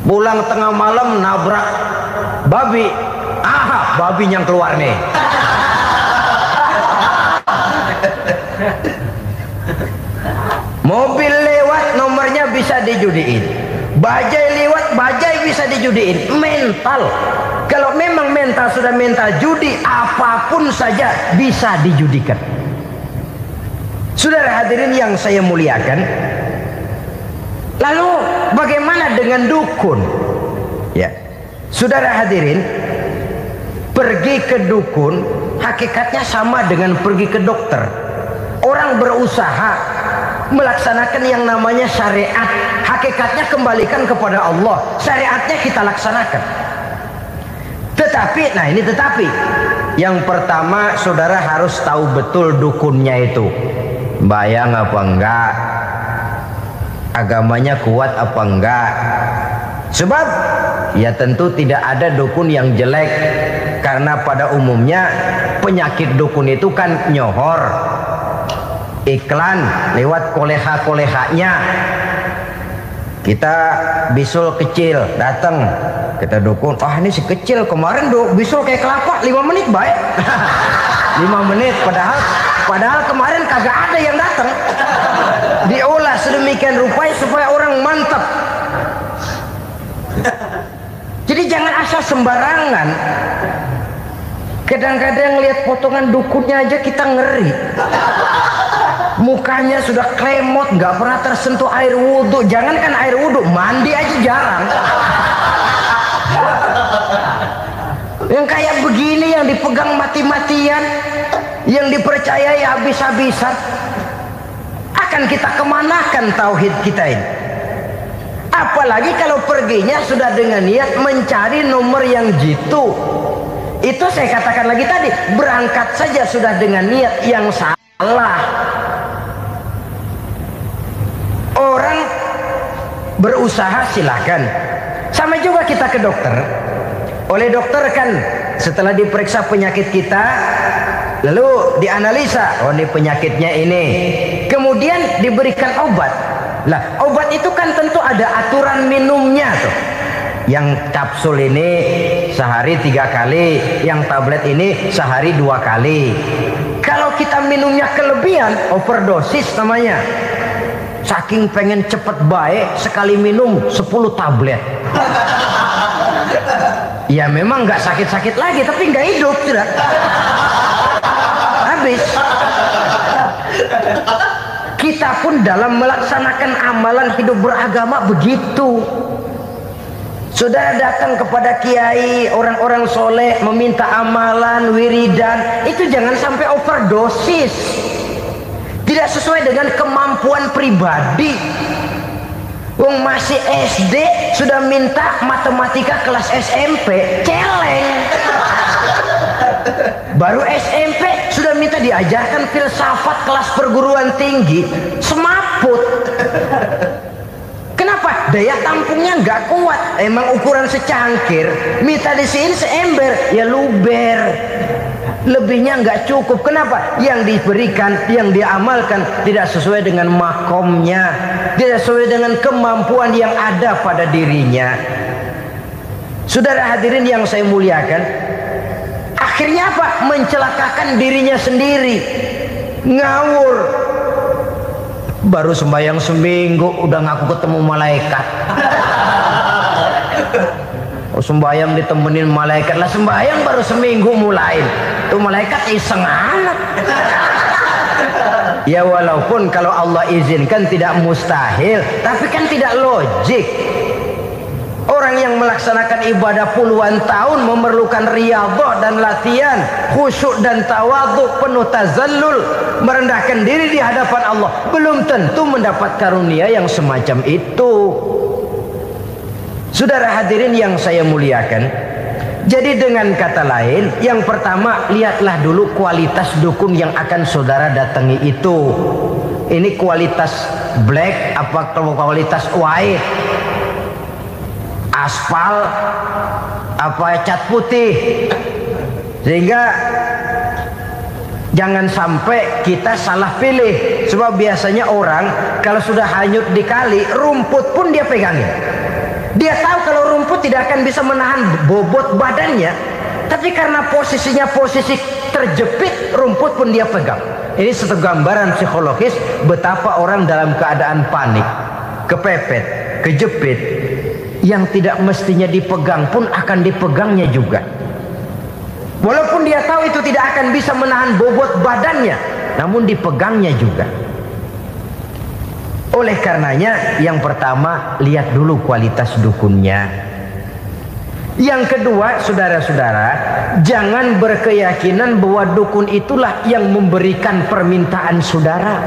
Pulang tengah malam nabrak babi, aha, babi yang keluar nih. Mobil lewat, nomornya bisa dijudiin. Bajai lewat, bajai bisa dijudiin. Mental. Kalau memang mental sudah mental judi, apapun saja bisa dijudikan. Saudara hadirin yang saya muliakan, lalu bagaimana dengan dukun? Ya, saudara hadirin, pergi ke dukun hakikatnya sama dengan pergi ke dokter. Orang berusaha melaksanakan yang namanya syariat, hakikatnya kembalikan kepada Allah. Syariatnya kita laksanakan. Tetapi, nah ini tetapi, yang pertama saudara harus tahu betul dukunnya itu bayang apa enggak, agamanya kuat apa enggak. Sebab ya tentu tidak ada dukun yang jelek, karena pada umumnya penyakit dukun itu kan nyohor, iklan lewat koleha-kolehanya. Kita bisul kecil datang, kita dukun, ah ini si kecil kemarin bisul kayak kelapa 5 menit baik. 5 menit padahal kemarin kagak ada yang datang. Diolah sedemikian rupa supaya orang mantap. Jadi jangan asal sembarangan. Kadang-kadang lihat potongan dukunnya aja kita ngeri. Mukanya sudah klemot, nggak pernah tersentuh air wudhu. Jangankan air wudhu, mandi aja jarang. Yang kayak begini yang dipegang mati-matian, yang dipercayai habis-habisan, akan kita kemanakan tauhid kita ini? Apalagi kalau perginya sudah dengan niat mencari nomor yang jitu. Itu saya katakan lagi tadi, berangkat saja sudah dengan niat yang salah. Orang berusaha silahkan. Sama juga kita ke dokter. Oleh dokter kan setelah diperiksa penyakit kita, lalu dianalisa, oh ini penyakitnya ini, kemudian diberikan obat. Lah obat itu kan tentu ada aturan minumnya tuh. Yang kapsul ini sehari 3 kali, yang tablet ini sehari 2 kali. Kalau kita minumnya kelebihan, overdosis namanya. Saking pengen cepet baik, sekali minum 10 tablet. Ya memang nggak sakit-sakit lagi, tapi nggak hidup sudah. Habis. Kita pun dalam melaksanakan amalan hidup beragama begitu. Saudara datang kepada kiai, orang-orang soleh, meminta amalan, wiridan, itu jangan sampai overdosis. Tidak sesuai dengan kemampuan pribadi. Wong masih SD sudah minta matematika kelas SMP, celeng. Baru SMP sudah minta diajarkan filsafat kelas perguruan tinggi, semaput. Kenapa? Daya tampungnya nggak kuat. Emang ukuran secangkir, minta di sini seember, ya luber. Lebihnya nggak cukup. Kenapa? Yang diberikan, yang diamalkan tidak sesuai dengan makomnya, tidak sesuai dengan kemampuan yang ada pada dirinya. Saudara hadirin yang saya muliakan, akhirnya apa? Mencelakakan dirinya sendiri, ngawur. Baru sembahyang seminggu udah ngaku ketemu malaikat. Oh, sembahyang ditemenin malaikat lah, sembahyang baru seminggu mulai. Tuh malaikat iseng amat. Ya walaupun kalau Allah izinkan tidak mustahil, tapi kan tidak logik. Orang yang melaksanakan ibadah puluhan tahun memerlukan riyadhah dan latihan, khusyuk dan tawadhu, penuh tazallul, merendahkan diri di hadapan Allah, belum tentu mendapat karunia yang semacam itu. Saudara hadirin yang saya muliakan, jadi dengan kata lain, yang pertama lihatlah dulu kualitas dukun yang akan saudara datangi itu. Ini kualitas black apa kualitas white? Aspal apa cat putih? Sehingga jangan sampai kita salah pilih. Sebab biasanya orang kalau sudah hanyut di kali, rumput pun dia pegangin. Dia tahu kalau rumput tidak akan bisa menahan bobot badannya, tapi karena posisinya posisi terjepit, rumput pun dia pegang. Ini satu gambaran psikologis betapa orang dalam keadaan panik, kepepet, kejepit, yang tidak mestinya dipegang pun akan dipegangnya juga. Walaupun dia tahu itu tidak akan bisa menahan bobot badannya, namun dipegangnya juga. Oleh karenanya, yang pertama lihat dulu kualitas dukunnya. Yang kedua, saudara-saudara, jangan berkeyakinan bahwa dukun itulah yang memberikan permintaan saudara.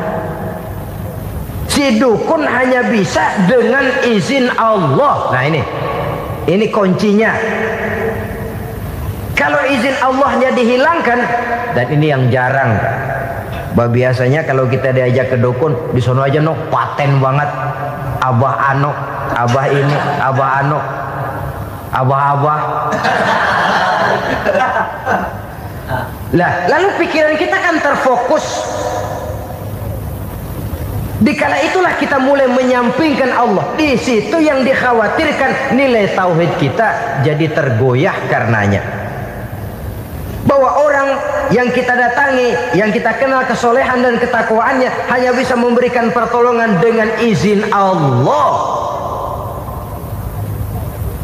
Si dukun hanya bisa dengan izin Allah. Nah ini kuncinya. Kalau izin Allahnya dihilangkan, dan ini yang jarang. Biasanya kalau kita diajak ke dukun, di sono aja no paten banget. Abah ano, abah ini, abah ano, abah-abah. Lah, lalu pikiran kita kan terfokus. Dikala itulah kita mulai menyampingkan Allah. Di situ yang dikhawatirkan nilai tauhid kita jadi tergoyah karenanya. Bahwa orang yang kita datangi, yang kita kenal kesolehan dan ketakwaannya, hanya bisa memberikan pertolongan dengan izin Allah.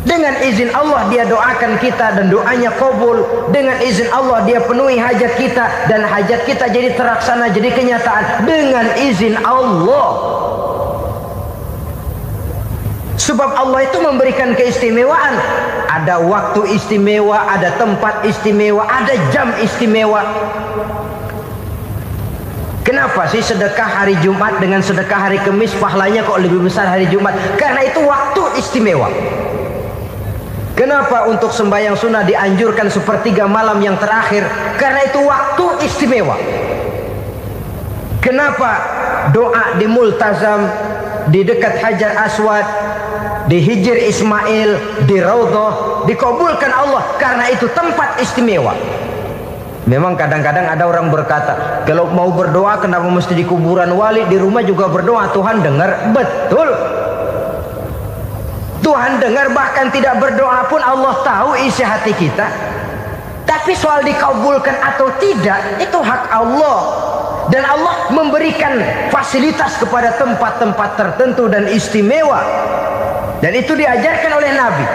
Dengan izin Allah dia doakan kita dan doanya kabul. Dengan izin Allah dia penuhi hajat kita dan hajat kita jadi terlaksana, jadi kenyataan dengan izin Allah. Sebab Allah itu memberikan keistimewaan. Ada waktu istimewa, ada tempat istimewa, ada jam istimewa. Kenapa sih sedekah hari Jumat dengan sedekah hari Kamis pahalanya kok lebih besar hari Jumat? Karena itu waktu istimewa. Kenapa untuk sembahyang sunnah dianjurkan sepertiga malam yang terakhir? Karena itu waktu istimewa. Kenapa doa di Multazam, di dekat Hajar Aswad, di Hijr Ismail, di Raudhah dikabulkan Allah? Karena itu tempat istimewa. Memang kadang-kadang ada orang berkata, kalau mau berdoa kenapa mesti di kuburan wali? Di rumah juga berdoa, Tuhan dengar. Betul, Tuhan dengar, bahkan tidak berdoa pun Allah tahu isi hati kita. Tapi soal dikabulkan atau tidak, itu hak Allah. Dan Allah memberikan fasilitas kepada tempat-tempat tertentu dan istimewa. Dan itu diajarkan oleh Nabi.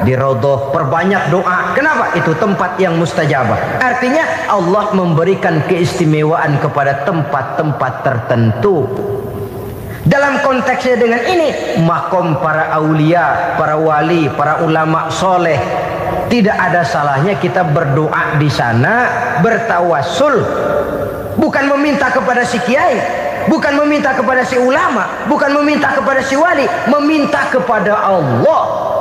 Di Raudhah perbanyak doa. Kenapa? Itu tempat yang mustajabah. Artinya Allah memberikan keistimewaan kepada tempat-tempat tertentu. Dalam konteksnya dengan ini, makom para aulia, para wali, para ulama soleh, tidak ada salahnya kita berdoa di sana, bertawassul, bukan meminta kepada si kiai, bukan meminta kepada si ulama, bukan meminta kepada si wali, meminta kepada Allah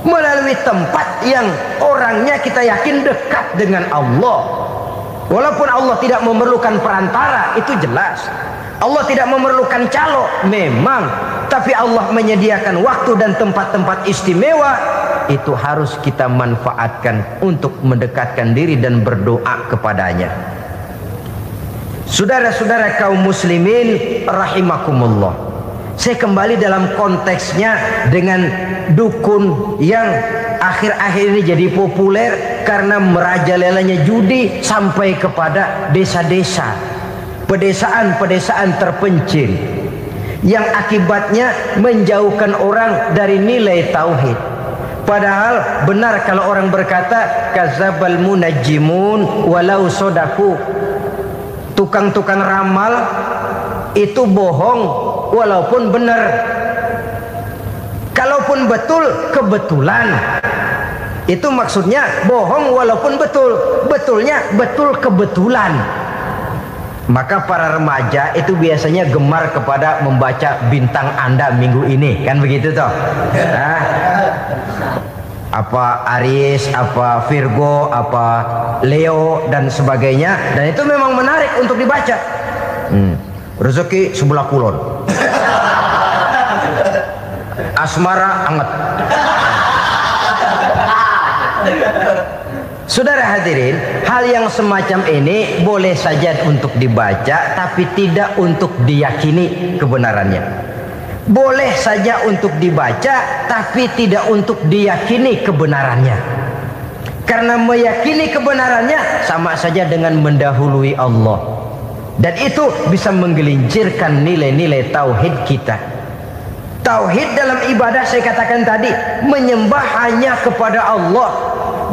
melalui tempat yang orangnya kita yakin dekat dengan Allah. Walaupun Allah tidak memerlukan perantara, itu jelas. Allah tidak memerlukan calo, memang. Tapi Allah menyediakan waktu dan tempat-tempat istimewa. Itu harus kita manfaatkan untuk mendekatkan diri dan berdoa kepadanya. Saudara-saudara kaum muslimin rahimakumullah, saya kembali dalam konteksnya dengan dukun yang akhir-akhir ini jadi populer karena merajalelanya judi sampai kepada desa-desa, pedesaan-pedesaan terpencil, yang akibatnya menjauhkan orang dari nilai tauhid. Padahal benar kalau orang berkata kadzabal munajjimun walau sodaku, tukang-tukang ramal itu bohong walaupun benar. Kalaupun betul, kebetulan. Itu maksudnya bohong walaupun betul, betulnya betul kebetulan. Maka para remaja itu biasanya gemar kepada membaca bintang Anda minggu ini, kan begitu toh? Nah, apa Aries, apa Virgo, apa Leo dan sebagainya, dan itu memang menarik untuk dibaca. Rezeki sebelah kulon, asmara anget. Saudara hadirin, hal yang semacam ini boleh saja untuk dibaca, tapi tidak untuk diyakini kebenarannya. Boleh saja untuk dibaca, tapi tidak untuk diyakini kebenarannya. Karena meyakini kebenarannya sama saja dengan mendahului Allah. Dan itu bisa menggelincirkan nilai-nilai tauhid kita. Tauhid dalam ibadah saya katakan tadi, menyembah hanya kepada Allah,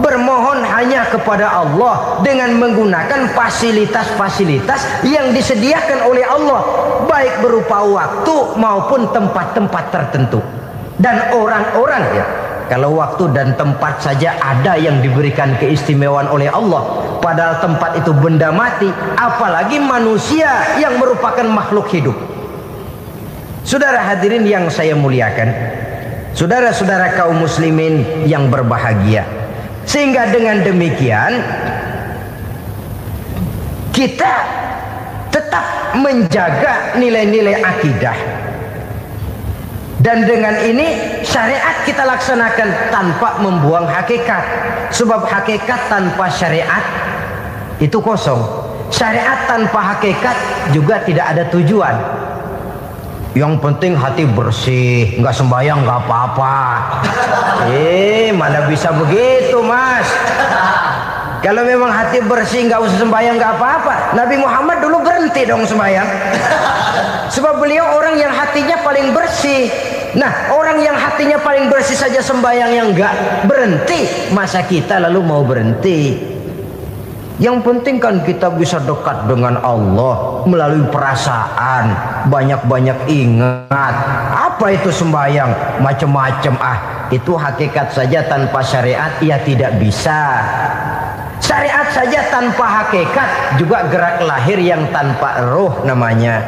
bermohon hanya kepada Allah dengan menggunakan fasilitas-fasilitas yang disediakan oleh Allah, baik berupa waktu maupun tempat-tempat tertentu dan orang-orang, ya. Kalau waktu dan tempat saja ada yang diberikan keistimewaan oleh Allah, padahal tempat itu benda mati, apalagi manusia yang merupakan makhluk hidup. Saudara hadirin yang saya muliakan, saudara-saudara kaum muslimin yang berbahagia, sehingga dengan demikian kita tetap menjaga nilai-nilai akidah. Dan dengan ini syariat kita laksanakan tanpa membuang hakikat. Sebab hakikat tanpa syariat itu kosong. Syariat tanpa hakikat juga tidak ada tujuan. Yang penting hati bersih, nggak sembahyang nggak apa-apa. Mana bisa begitu, Mas? Kalau memang hati bersih nggak usah sembahyang nggak apa-apa. Nabi Muhammad dulu berhenti dong sembahyang. Sebab beliau orang yang hatinya paling bersih. Nah, orang yang hatinya paling bersih saja sembahyang yang nggak berhenti, masa kita lalu mau berhenti? Yang penting kan kita bisa dekat dengan Allah melalui perasaan, banyak-banyak ingat. Apa itu sembahyang? Macam-macam. Itu hakikat saja tanpa syariat ya tidak bisa. Syariat saja tanpa hakikat juga gerak lahir yang tanpa roh namanya.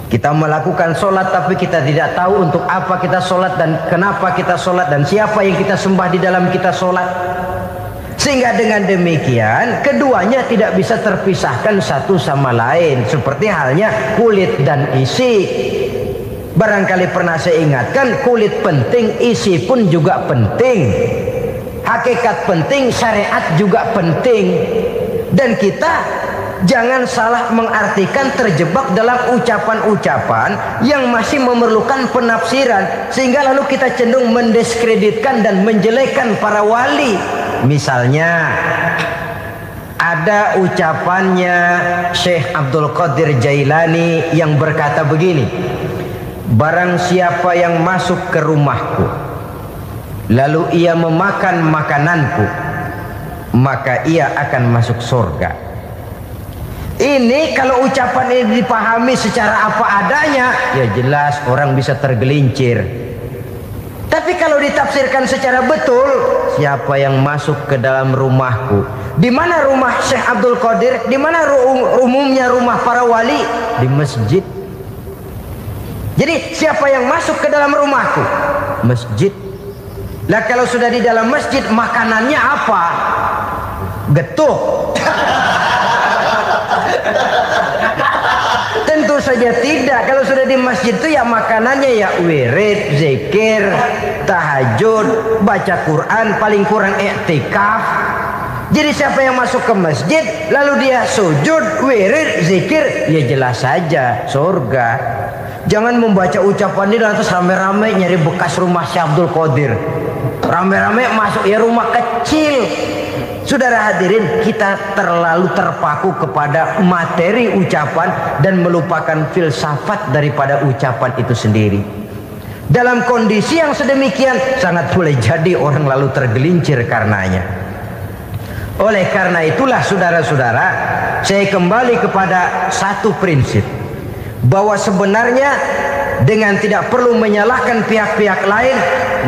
Kita melakukan sholat tapi kita tidak tahu untuk apa kita sholat dan kenapa kita sholat dan siapa yang kita sembah di dalam kita sholat. Sehingga dengan demikian keduanya tidak bisa terpisahkan satu sama lain, seperti halnya kulit dan isi. Barangkali pernah saya ingatkan, kulit penting, isi pun juga penting. Hakikat penting, syariat juga penting. Dan kita jangan salah mengartikan, terjebak dalam ucapan-ucapan yang masih memerlukan penafsiran, sehingga lalu kita cenderung mendiskreditkan dan menjelekkan para wali. Misalnya ada ucapannya Syekh Abdul Qadir Jailani yang berkata begini, barang siapa yang masuk ke rumahku lalu ia memakan makananku, maka ia akan masuk surga. Ini kalau ucapan ini dipahami secara apa adanya, ya jelas orang bisa tergelincir. Tapi kalau ditafsirkan secara betul, siapa yang masuk ke dalam rumahku? Di mana rumah Syekh Abdul Qadir? Di mana umumnya rumah para wali? Di masjid. Jadi siapa yang masuk ke dalam rumahku? Masjid. Lah kalau sudah di dalam masjid, makanannya apa? Getuk. Tentu saja tidak. Kalau sudah di masjid itu ya makanannya ya wirid, zikir, tahajud, baca Quran, paling kurang i'tikaf. Jadi siapa yang masuk ke masjid lalu dia sujud, wirid, zikir, ya jelas saja surga. Jangan membaca ucapan ini lantas rame-rame nyari bekas rumah Syekh Abdul Qadir. Rame-rame masuk ya rumah kecil. Saudara hadirin, kita terlalu terpaku kepada materi ucapan dan melupakan filsafat daripada ucapan itu sendiri. Dalam kondisi yang sedemikian, sangat boleh jadi orang lalu tergelincir karenanya. Oleh karena itulah saudara-saudara, saya kembali kepada satu prinsip, bahwa sebenarnya dengan tidak perlu menyalahkan pihak-pihak lain,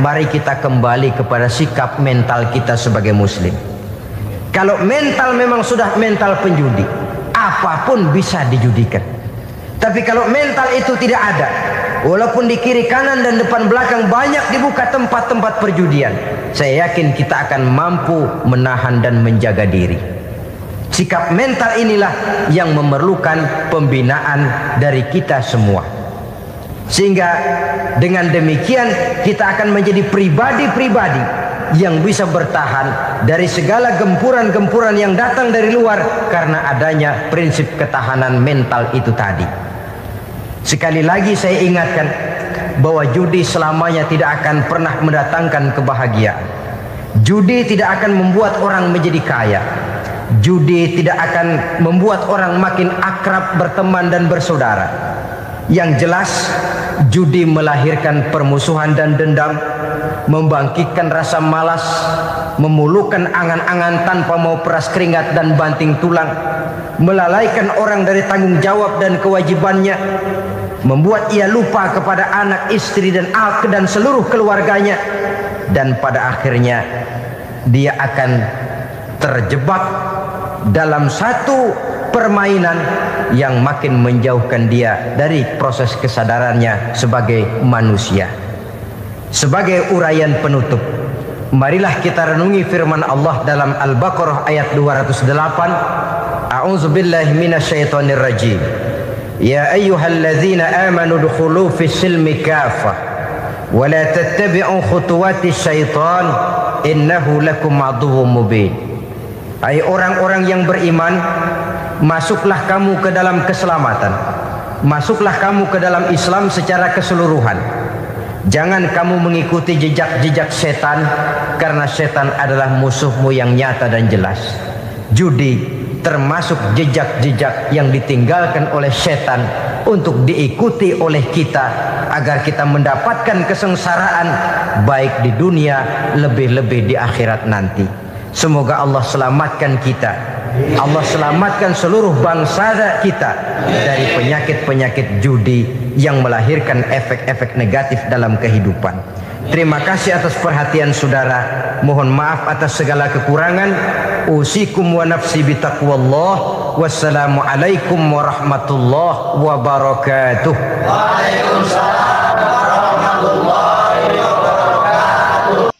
mari kita kembali kepada sikap mental kita sebagai muslim. Kalau mental memang sudah mental penjudi, apapun bisa dijudikan. Tapi kalau mental itu tidak ada, walaupun di kiri kanan dan depan belakang banyak dibuka tempat-tempat perjudian, saya yakin kita akan mampu menahan dan menjaga diri. Sikap mental inilah yang memerlukan pembinaan dari kita semua. Sehingga dengan demikian kita akan menjadi pribadi-pribadi yang bisa bertahan dari segala gempuran-gempuran yang datang dari luar karena adanya prinsip ketahanan mental itu tadi. Sekali lagi saya ingatkan bahwa judi selamanya tidak akan pernah mendatangkan kebahagiaan. Judi tidak akan membuat orang menjadi kaya. Judi tidak akan membuat orang makin akrab berteman dan bersaudara. Yang jelas judi melahirkan permusuhan dan dendam, membangkitkan rasa malas, memulukan angan-angan tanpa mau peras keringat dan banting tulang, melalaikan orang dari tanggung jawab dan kewajibannya, membuat ia lupa kepada anak, istri dan seluruh keluarganya, dan pada akhirnya dia akan terjebak dalam satu permainan yang makin menjauhkan dia dari proses kesadarannya sebagai manusia. Sebagai uraian penutup, marilah kita renungi firman Allah dalam Al-Baqarah ayat 208. A'udzubillahi minasyaitonir rajim. Ya ayyuhalladzina amanu dukhulu fis silmi kafah wa la tattabi'u khutuwatis syaitan innahu lakum aduwwum mubin. Hai orang-orang yang beriman, masuklah kamu ke dalam keselamatan, masuklah kamu ke dalam Islam secara keseluruhan. Jangan kamu mengikuti jejak-jejak setan, karena setan adalah musuhmu yang nyata dan jelas. Judi termasuk jejak-jejak yang ditinggalkan oleh setan untuk diikuti oleh kita, agar kita mendapatkan kesengsaraan baik di dunia, lebih-lebih di akhirat nanti. Semoga Allah selamatkan kita, Allah selamatkan seluruh bangsa kita dari penyakit-penyakit judi yang melahirkan efek-efek negatif dalam kehidupan. Terima kasih atas perhatian saudara. Mohon maaf atas segala kekurangan. Usikum wa nafsi bitaqwallah. Wassalamualaikum warahmatullahi wabarakatuh. Waalaikumsalam warahmatullahi wabarakatuh.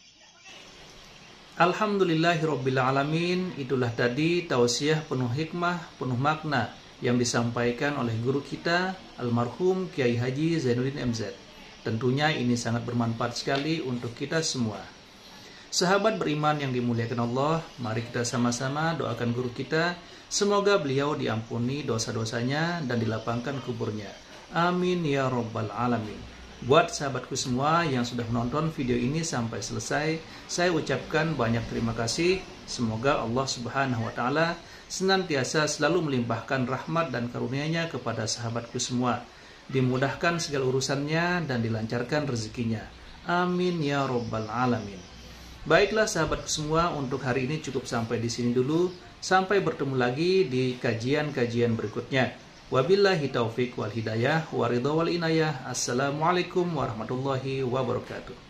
Alhamdulillahirrabbilalamin. Itulah tadi tausiah penuh hikmah, penuh makna yang disampaikan oleh guru kita almarhum Kiai Haji Zainuddin MZ. Tentunya ini sangat bermanfaat sekali untuk kita semua. Sahabat beriman yang dimuliakan Allah, mari kita sama-sama doakan guru kita, semoga beliau diampuni dosa-dosanya dan dilapangkan kuburnya. Amin ya rabbal alamin. Buat sahabatku semua yang sudah menonton video ini sampai selesai, saya ucapkan banyak terima kasih. Semoga Allah Subhanahu wa taala senantiasa selalu melimpahkan rahmat dan karunia-Nya kepada sahabatku semua. Dimudahkan segala urusannya dan dilancarkan rezekinya. Amin ya rabbal alamin. Baiklah sahabatku semua, untuk hari ini cukup sampai di sini dulu. Sampai bertemu lagi di kajian-kajian berikutnya. Wabillahi taufik wal hidayah wa ridha wal inayah. Assalamualaikum warahmatullahi wabarakatuh.